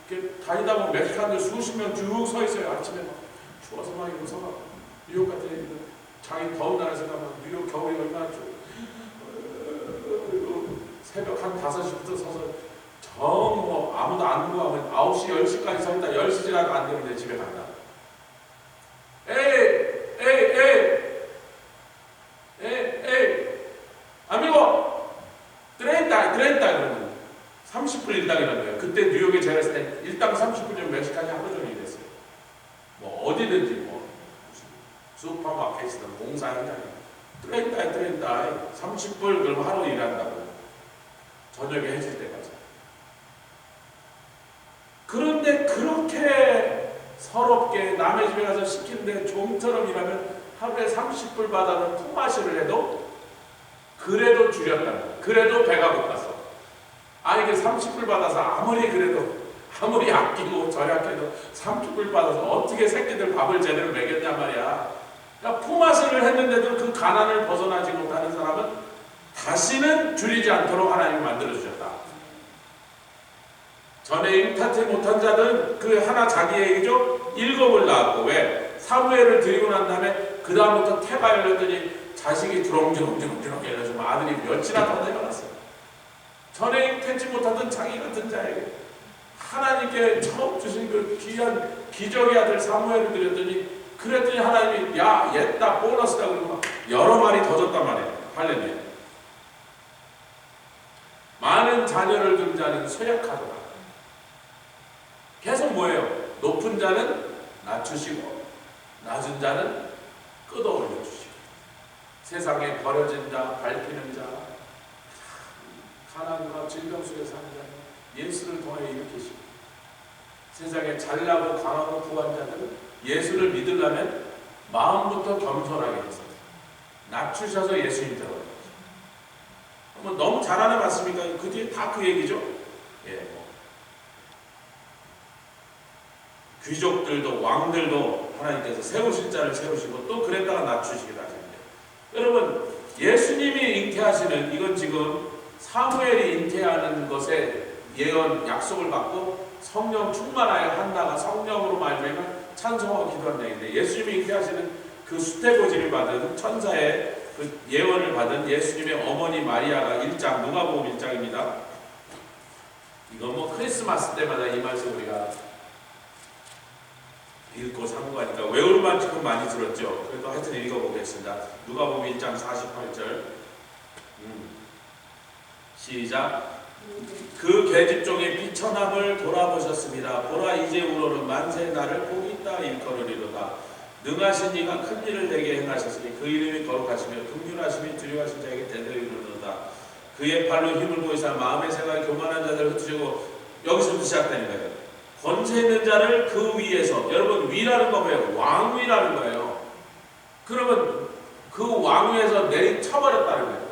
이렇게 다니다 보면 멕시칸들 수십 명 쭉 서 있어요. 아침에 막 추워서 막 이러고 서가 뉴욕 같은 데는 자기 더운 나라에서 가면 뉴욕 겨울이 얼마나 추워. 새벽 한 5시부터 서서 아무도 안 구하면 9시, 10시까지 서 있다 10시 지나도 안 되는데 집에 간다. 아미고 트렌다 그러면 30불 일당이라는 거예요. 그때 뉴욕에 제가 있을 때 일당 30불이면 멕시칸이 하루 종일 됐어요. 어디든지 무슨 슈퍼마켓이든 공사 현장에 트렌다 30불 그럼 하루 일한다고. 저녁에 해질 때까지. 그런데 그렇게 서럽게 남의 집에 가서 시키는데 좀처럼 일하면 하루에 30불 받아는 품앗이를 해도 그래도 줄였다. 그래도 배가 고팠어. 이게 30불 받아서 아무리 아끼고 절약해도 30불 받아서 어떻게 새끼들 밥을 제대로 먹였냔 말이야. 그러니까 품앗이를 했는데도 그 가난을 벗어나지 못하는 사람은 다시는 줄이지 않도록 하나님이 만들어주셨다. 전에 임타치 못한 자들은 그 하나 자기의 얘기죠. 7을 낳았고 왜? 사무엘을 드리고 난 다음에 그 다음부터 태가 열렸더니 자식이 주렁주렁 열려서 아들이 몇이나 더 내려갔어요. 전에 임타치 못하던 자기 같은 자에게 하나님께 처음 주신 그 귀한 기적의 아들 사무엘을 드렸더니 그랬더니 하나님이 야 얘다 보너스다 그러고 여러 마리 더 줬단 말이에요. 할렐루야. 많은 자녀를 둔 자는 쇠약하더라. 계속 뭐예요? 높은 자는 낮추시고 낮은 자는 끌어올려 주시고 세상에 버려진 자, 밟히는 자, 가난과 질병 속에 사는 자는 예수를 통하여 일으키시고 세상에 잘나고 강하고 부한 자들은 예수를 믿으려면 마음부터 겸손하게 해서 낮추셔서 예수님 들어가요. 너무 잘하는 말씀이니까 그 뒤에 다 그 얘기죠. 귀족들도 왕들도 하나님께서 세우실 자를 세우시고 또 그랬다가 낮추시기도 하십니다. 여러분 예수님이 잉태하시는 이건 지금 사무엘이 잉태하는 것에 예언 약속을 받고 성령 충만하여 한나가 성령으로 말미암아 찬송하고 기도한 얘기인데 예수님이 잉태하시는 그 수태고지를 받은 천사의 그 예언을 받은 예수님의 어머니 마리아가 1장 누가복음 1장입니다. 이건 크리스마스 때마다 이 말씀 우리가 읽고 상고하니까 외우는 만큼 많이 들었죠. 그래도 하여튼 읽어보겠습니다. 누가복음 1장 48절 시작. 그 계집종의 비천함을 돌아보셨습니다. 보라 이제 우러는 만세의 날을 복이 있다 일컬으리로다. 능하신 이가 큰 일을 내게 행하셨으니 그 이름이 거룩하시며 긍휼하심이 두려워하신 자에게 대대로 이르노다. 그의 팔로 힘을 보이사 마음의 생각에 교만한 자들을 흩으시고 여기서부터 시작되는 거예요. 권세 있는 자를 그 위에서 여러분 위라는 거 뭐예요? 왕위라는 거예요. 그러면 그 왕위에서 내리쳐버렸다는 거예요.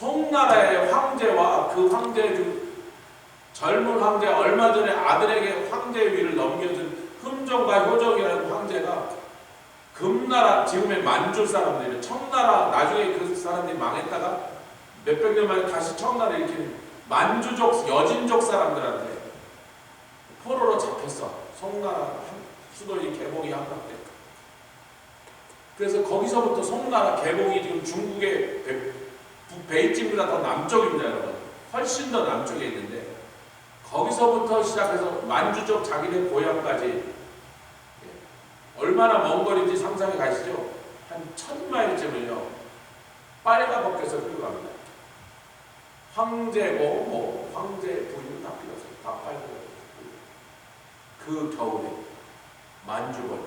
송나라의 황제와 그 황제의 그 젊은 황제, 얼마 전에 아들에게 황제의 위를 넘겨준 흠정과 효정이라는 황제가 금나라, 지금의 만주 사람들이 청나라, 나중에 그 사람들이 망했다가 몇백 년 만에 다시 청나라 일으킨 만주족, 여진족 사람들한테 포로로 잡혔어. 송나라 수도인 개봉이 함락돼. 그래서 거기서부터 송나라 개봉이 지금 중국의 베이징보다 더 남쪽입니다, 여러분. 훨씬 더 남쪽에 있는데 거기서부터 시작해서 만주족 자기네 고향까지 얼마나 먼 거리인지 상상해 가시죠? 한 1000마일쯤을요 빨가벗겨서 끌어갑니다. 황제고 황제 부인은 다 필요없어요. 다 빨고 그 겨울에 만주벌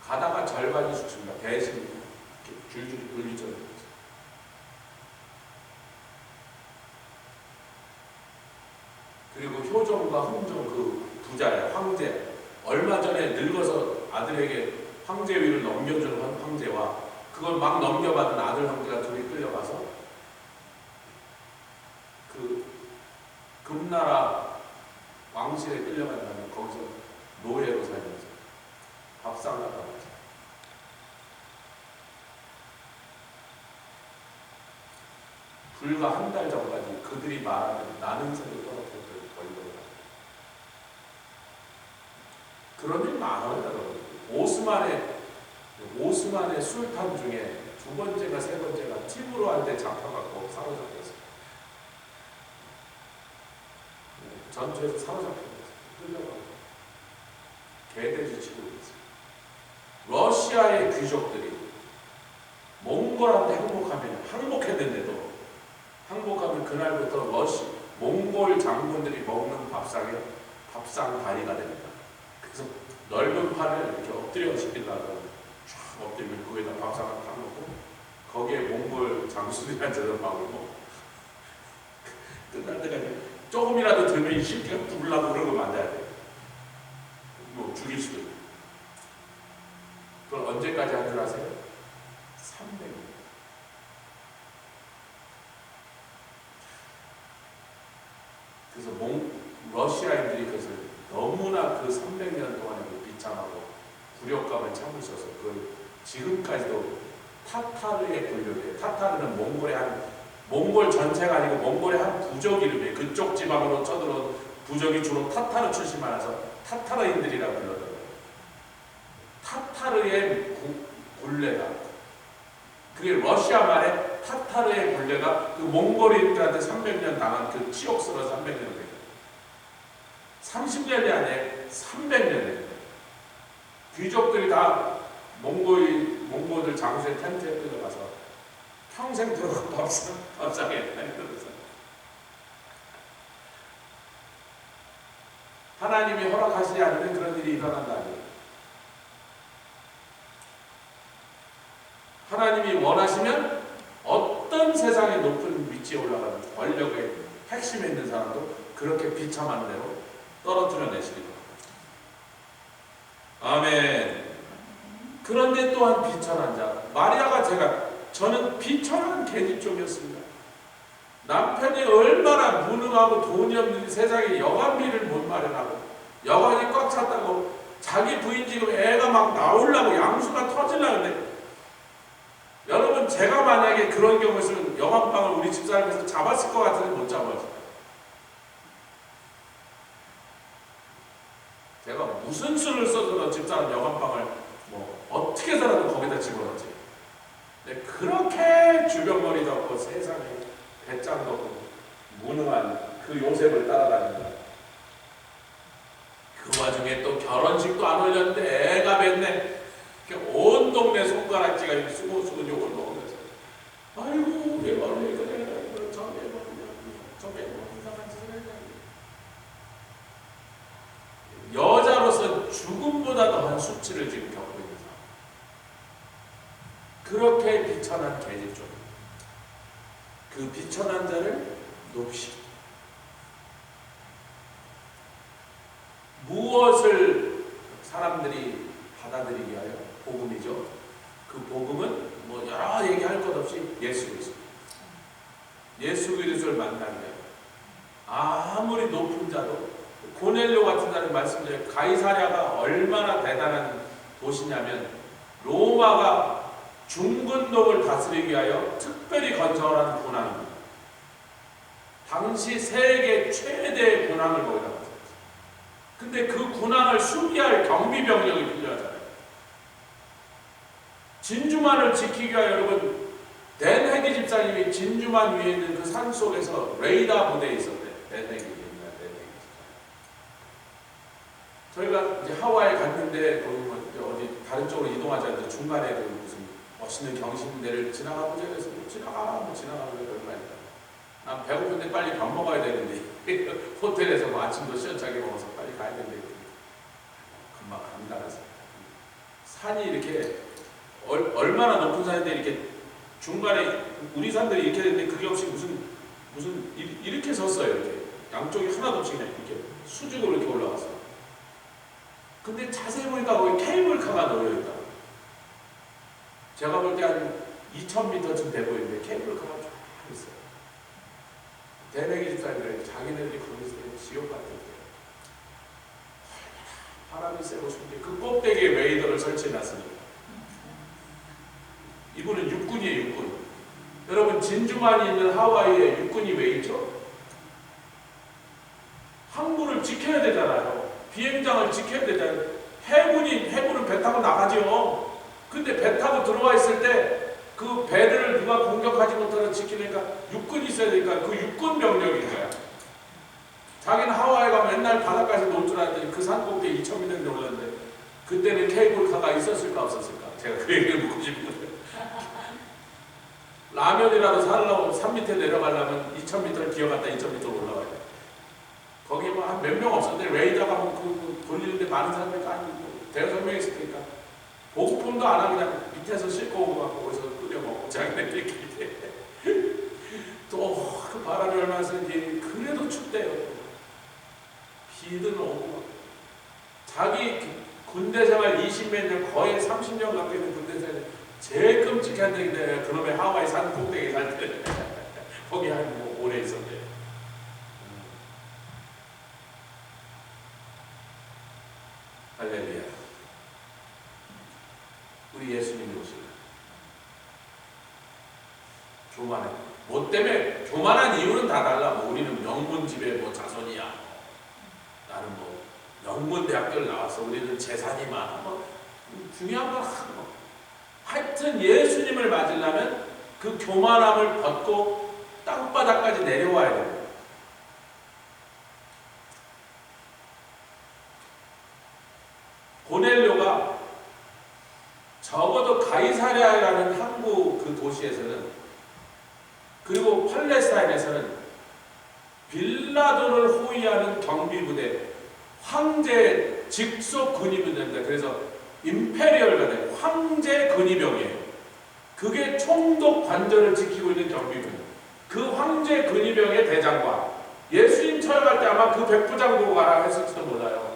가다가 절반이 죽습니다. 대신 이렇게 줄줄이 물리쳐요. 그리고 효정과 흥정 그 부자야 황제, 얼마 전에 늙어서 아들에게 황제 위를 넘겨주는 황제와 그걸 막 넘겨받은 아들 황제가 둘이 끌려가서 그 금나라 왕실에 끌려간 다음에 거기서 노예로 살면서 밥상 나가고 불과 한 달 전까지 그들이 말하는 나는 새도 떨어뜨렸던 권력을 그런 일 많아요, 여러분. 오스만의 술탄 중에 두 번째가 세 번째가 티무르한테 잡혀갖고 사로잡혔어요. 전투에서 사로잡혔어요. 끌려가고 개돼지 치고 있어요. 러시아의 귀족들이 몽골한테 항복했는데도 항복하면 그날부터 몽골 장군들이 먹는 밥상에 밥상 다리가 됩니다. 그래서 넓은 판을 이렇게 엎드려 시키려고 쫙 엎드리면 그 위에다 밥상을 딱 놓고 거기에 몽골 장수들이 앉아서 밥을 먹고 끝날 때까지 조금이라도 들면 이 새끼가 죽으려고 그런 거 만나야 돼. 뭐 죽일 수도 있고. 그걸 언제까지 한 줄 아세요? 300년. 그래서 러시아인들이 그것을 너무나 그 300년 동안의 그 비참하고 굴욕감을 참으셔서 그걸 지금까지도 타타르의 권력이에요. 타타르는 몽골 전체가 아니고 몽골의 한 부족 이름이에요. 그쪽 지방으로 쳐들어온 부족이 주로 타타르 출신만해서 타타르인들이라고 불러요. 타타르의 굴레가 그게 러시아 말에 타타르의 굴레가 그 몽골인들한테 300년 당한 그 치욕스러운 300년입니다. 30년이 아니에요. 300년이에요. 귀족들이 다 몽골들 장수의 텐트에 끌려가서 평생 들어가 밥상에 들어서 하나님이 허락하시지 않으면 그런 일이 일어난다니. 하나님이 원하시면 어떤 세상의 높은 위치에 올라가는 권력의 핵심에 있는 사람도 그렇게 비참한 대로 떨어뜨려 내시기도 합니다. 아멘. 그런데 또한 비천한 자, 마리아가 저는 비천한 계집 쪽이었습니다. 남편이 얼마나 무능하고 돈이 없는 세상에 여관비를 못 마련하고 여관이 꽉 찼다고 자기 부인 지금 애가 막 나오려고 양수가 터지려는데 여러분 제가 만약에 그런 경우였으면 여관방을 우리 집사람에서 잡았을 것 같은데 못 잡았어요. 제가 무슨 수를 써서 집사람 여관방을 뭐 어떻게 해서라도 거기다 집어넣지. 근데 그렇게 주변머리도 없고 세상에 배짱도 없고 무능한 그 요셉을 따라다닌다. 그 와중에 또 결혼식도 안 올렸는데 애가 맺네. 온 동네 손가락지가 수고수고 욕을 먹으면서 아이고 왜 원래 그래 저게 뭐 이상한 짓을 했냐. 여자로서 죽음보다 더한 수치를 지금 겪고 있는 사람. 그렇게 비천한 계집 쪽. 그 비천한 자를 높이시고 무엇을 사람들이 받아들이게 하여 복음이죠. 그 복음은 뭐 여러 얘기할 것 없이 예수 그리스도. 예수 그리스도를 만나면 아무리 높은 자도 고넬료 같은 자는 말씀드려요. 가이사랴가 얼마나 대단한 도시냐면 로마가 중근동을 다스리기 위하여 특별히 건설을 한 군항입니다. 당시 세계 최대의 군항을 거기다 건설했어요. 근데 그 군항을 수비할 경비병력이 필요하잖아요. 진주만을 지키기 위하여 여러분 댄 헤기 집사님이 진주만 위에 있는 그 산 속에서 레이더 부대에 있었대요. 댄 헤기 집사님. 저희가 이제 하와이 갔는데 거기 뭐 어디 다른 쪽으로 이동하자 했는데 중간에 그 무슨 멋있는 경신대를 지나가보자 해서 지나가고 얼마니까 난 배고픈데 빨리 밥 먹어야 되는데 호텔에서 뭐 아침도 시원찮게 먹어서 빨리 가야 되는데 금방 갑니다. 그래서 산이 이렇게 얼마나 높은 산인데 이렇게 중간에 우리 산들이 이렇게 되는데 그게 없이 무슨 이렇게 섰어요. 이렇게 양쪽이 하나도 없이 그냥 이렇게 수직으로 이렇게 올라갔어요. 근데 자세히 보니까 거기 케이블카가 놓여있다. 제가 볼 때 한 2000m쯤 돼 보이는데 케이블카가 쫙 있어요. 대내기 집사님들 자기네들이 거기서 지옥 같은데 바람이 세고 싶은데 그 꼭대기에 웨이더를 설치해놨으니까. 이분은 육군이에요. 육군. 여러분 진주만이 있는 하와이에 육군이 왜 있죠? 항구를 지켜야 되잖아요. 비행장을 지켜야 되잖아요. 해군은 배 타고 나가죠. 근데 배 타고 들어와 있을 때 그 배를 누가 공격하지 못하도록 지키니까 육군이 있어야 되니까 그 육군 병력인 거야. 자기는 하와이 가면 맨날 바닷가에서 놀 줄 알았더니 그 산 꼭대기 2000m에 올랐는데 그때는 케이블카가 있었을까 없었을까? 제가 그 얘기를 묻고 싶은 거예요. 라면이라도 사려고 산 밑에 내려가려면 2000m를 기어갔다 2000m를 올라가야 돼. 거기 뭐 한 몇 명 없었는데 레이더가 뭐 돌리는데 많은 사람들이 아니고 대여섯 명 있을 테니까 보급품도 안 하고 그냥 밑에서 싣고 오고 막 거기서 끓여 먹고 자기네들끼리 또 그 바람이 얼마나 세는지 그래도 춥대요. 비는 오고 자기 군대 생활 20몇 년 거의 30년 가까이 된 군대 생활 제일 끔찍한 데인데 그놈의 하와이 산 꼭대기 살 때 거기 한 뭐 오래 있었대요. 할렐루야. 우리 예수님이 오시고 교만해. 뭐 때문에 교만한 이유는 다 달라. 뭐 우리는 명문집의 뭐 자손이야. 나는 뭐 명문대학교를 나왔어. 우리는 재산이 많아. 뭐 중요한 건 뭐. 하여튼 예수님을 맞으려면 그 교만함을 벗고 땅바닥까지 내려와야 돼요. 고넬료가 적어도 가이사랴라는 항구 그 도시에서는 그리고 팔레스타인에서는 빌라도를 호위하는 경비부대, 황제 직속 근위부대입니다. 그래서 임페리얼가 돼요. 황제 근위병이에요. 그게 총독 관절을 지키고 있는 경비병. 그 황제 근위병의 대장과 예수님 처형할 때 아마 그 백부장도 가라 했을지도 몰라요.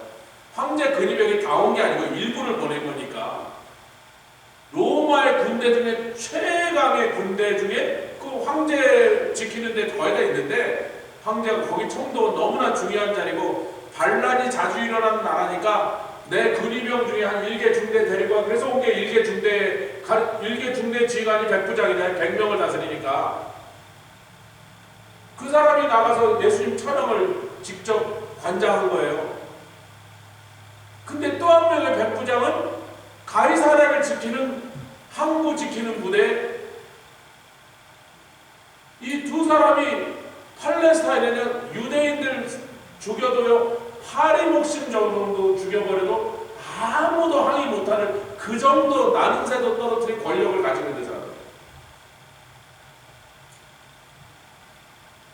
황제 근위병이 다 온 게 아니고 일부를 보낸 거니까 로마의 군대 중에 최강의 군대 중에 그 황제 지키는 데 거의 다 있는데 황제가 거기 총독은 너무나 중요한 자리고 반란이 자주 일어나는 나라니까 내 근위병 중에 한 1개 중대 데리고 와. 그래서 온 게 1개 중대 지휘관이 백부장이냐 100명을 다스리니까 그 사람이 나가서 예수님 촬영을 직접 관장한 거예요. 근데 또 한 명의 백부장은 가이사랴를 지키는 항구 지키는 부대. 이 두 사람이 팔레스타인에는 유대인들 죽여도요 파리 목심 정도 죽여버려도 아무도 항의 못하는 그 정도 나는 새도 떨어뜨린 권력을 가지고 있는 사람.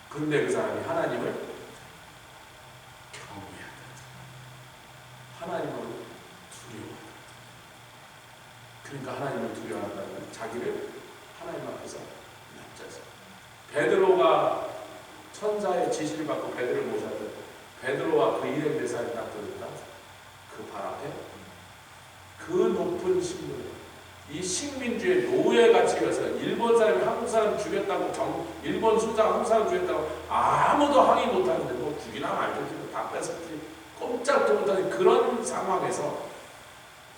근데 그 사람이 하나님을 경외한다. 하나님을 두려워한다. 그러니까 하나님을 두려워한다는 건 자기를 하나님 앞에서 낮춰서 베드로가 천사의 지시를 받고 베드로를 모셨던 베드로와 그 일행 대사를 딱 들었다. 그 발 앞에 그 높은 신분 이 식민주의 노예 가치에서 일본 사람이 한국 사람 죽였다고 일본 수장 한국 사람 죽였다고 아무도 항의 못하는데 뭐 죽이나 말든지 다 뺏었지 꼼짝도 못하는 그런 상황에서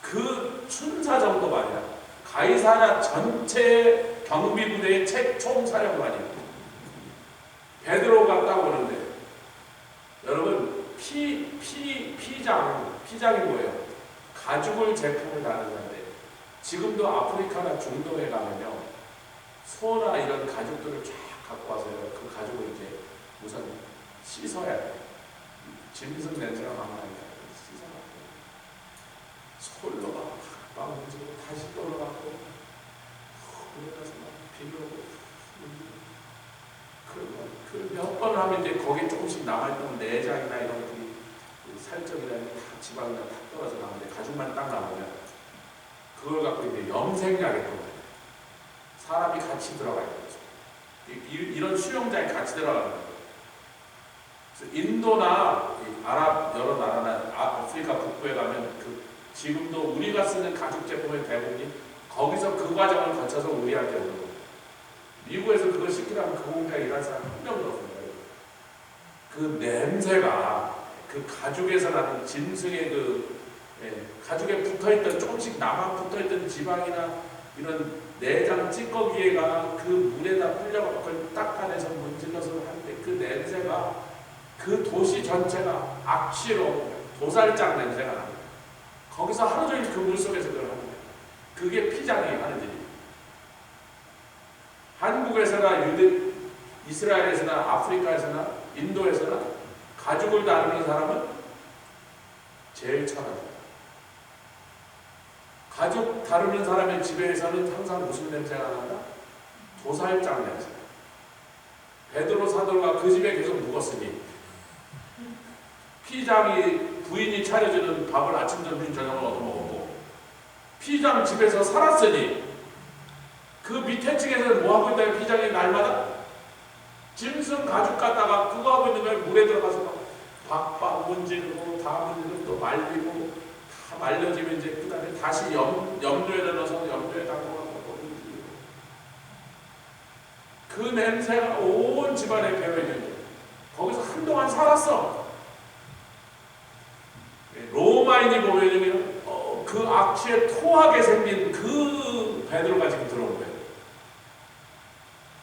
그 춘사 정도가 아니라 가이사랴 전체 경비부대의 총사령관이 베드로가 딱 오는데 여러분 피장이 뭐예요? 가죽을 제품을 다루는데 지금도 아프리카나 중동에 가면요 소나 이런 가죽들을 쫙 갖고 와서요 그 가죽을 이제 우선 씻어야 돼요. 짐승 냄새가 막 나니까 씻어갖고 솔로 막 문지고 다시 떨어갖고 그러면서 막 비벼고 그 몇 번 하면 이제 거기에 조금씩 남아있던 내장이나 이런 것들이 살점이나 다 지방이나 다 떨어져 나오는데 가죽만 딱 남으면 그걸 갖고 이제 염색약했던 거예요. 사람이 같이 들어가야 되죠. 이런 수용자에 같이 들어가는 거예요. 그래서 인도나 아랍 여러 나라나 아프리카 북부에 가면 지금도 우리가 쓰는 가죽 제품의 대부분이 거기서 그 과정을 거쳐서 우리한테 오는 거예요. 미국에서 그걸 시키라면 그 공장에 일할 사람 한 명도 없어요. 그 냄새가 그 가죽에서 나는 짐승의 가죽에 붙어있던 조금씩 남아 붙어있던 지방이나 이런 내장 찌꺼기가 그 물에다 불려서 그걸 닦아내서 문질러서 하는데 그 냄새가 그 도시 전체가 악취로 도살장 냄새가 납니다. 거기서 하루 종일 그 물속에서 그걸 하는 거예요. 그게 피장이 하는 일이에요. 한국에서나 이스라엘에서나 아프리카에서나 인도에서나 가죽을 다루는 사람은 제일 천합니다. 가죽 다루는 사람의 집에서는 항상 무슨 냄새가 난다? 도살장 냄새. 베드로 사도가 그 집에 계속 묵었으니 피장이 부인이 차려주는 밥을 아침 점심 저녁을 얻어먹었고 피장 집에서 살았으니 그 밑에 층에서는 뭐하고 있다가 피장이 날마다 짐승 가죽 갖다가 그거 하고 있는 거에 물에 들어가서 박박 문지르고 다 문지르고 또 말리고 다 말려지면 이제 그 다음에 다시 염료에다 넣어서 염료에 담궈서 문지르고 그 냄새가 온 집안에 배어있는 거예요. 거기서 한동안 살았어. 로마인이 보면 그 악취에 토하게 생긴 그 베드로가 지금 들어온 거예요.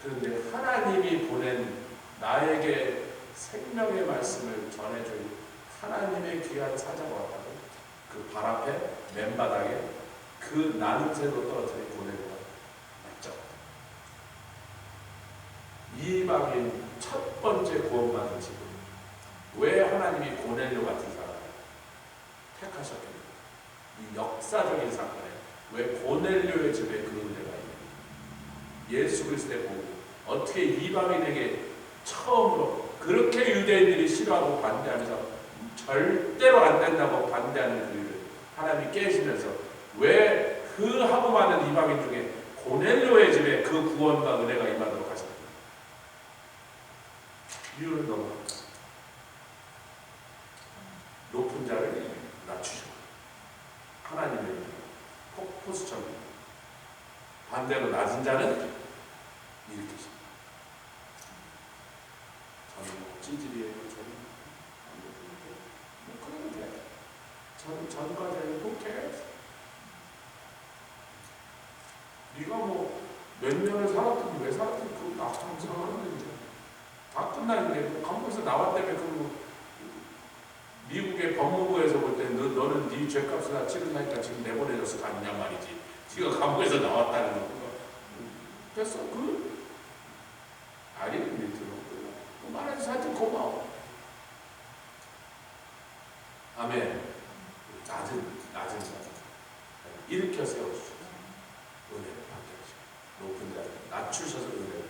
그런데 하나님이 보낸 나에게 생명의 말씀을 전해줄 하나님의 귀한 사자가 왔다고 그 발 앞에 맨바닥에 그 나눔새로 떨어뜨린 고넬료가 맞죠? 이방인 첫 번째 구원받은 집은 왜 하나님이 고넬료 같은 사람을 택하셨겠는가? 이 역사적인 사건에 왜 고넬료의 집에 그 은혜가 있는가? 예수 그리스도의 복음 어떻게 이방인에게 처음으로 그렇게 유대인들이 싫어하고 반대하면서 절대로 안 된다고 반대하는 그 일을 하나님이 깨시면서 왜 그 하고 많은 이방인 중에 고넬료의 집에 그 구원과 은혜가 임하도록 하셨습니까? 이유는 너무 높은 자를 낮추셔. 하나님의 폭포수처럼 반대로 낮은 자는 일으키십니다. 저는 찌질이에요. 저는 뭐 그러면 돼. 저는 전과자예요. Who cares? 네가 뭐 몇 년을 살았든 왜 살았든 그거 나쁜 상관없는데 다 끝나는데 뭐 감옥에서 나왔다며 그 미국의 법무부에서 볼 때 너는 네 죄값을 다 치른다니까 지금 내보내줬을 거 아니냐 말이지. 네가 감옥에서 나왔다는 거. 됐어. 그 아리를 밑으로 그 말해서 하여튼 고마워. 아멘. 낮은 자 일으켜 세워주셔서 은혜를 받게 하시고 높은 자를 낮추셔서 은혜를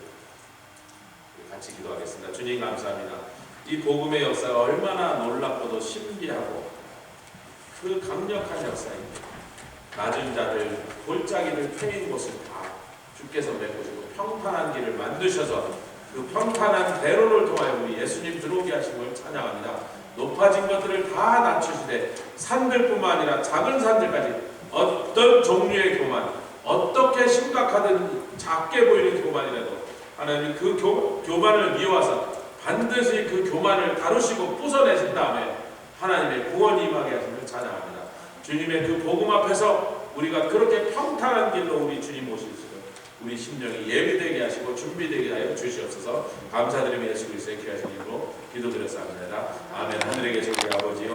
같이 기도하겠습니다. 주님 감사합니다. 이 복음의 역사가 얼마나 놀랍고도 신비하고 그 강력한 역사입니다. 낮은 자들, 골짜기를 패인 곳을 다 주께서 메꾸시고 평탄한 길을 만드셔서 그 평탄한 대로를 통하여 우리 예수님 들어오게 하신 걸 찬양합니다. 높아진 것들을 다 낮추시되 산들뿐만 아니라 작은 산들까지 어떤 종류의 교만, 어떻게 심각하든 작게 보이는 교만이라도 하나님 그 교만을 미워하사 반드시 그 교만을 다루시고 부숴내신 다음에 하나님의 구원이 임하게 하심을 찬양합니다. 주님의 그 복음 앞에서 우리가 그렇게 평탄한 길로 우리 주님 모실 수 있도록 우리 심령이 예비되게 하시고 준비되게 하여 주시옵소서. 감사드리며 예수 그리스도의 귀하신 이름으로 기도드렸사옵나이다. 아멘. 하늘에 계신 우리 아버지요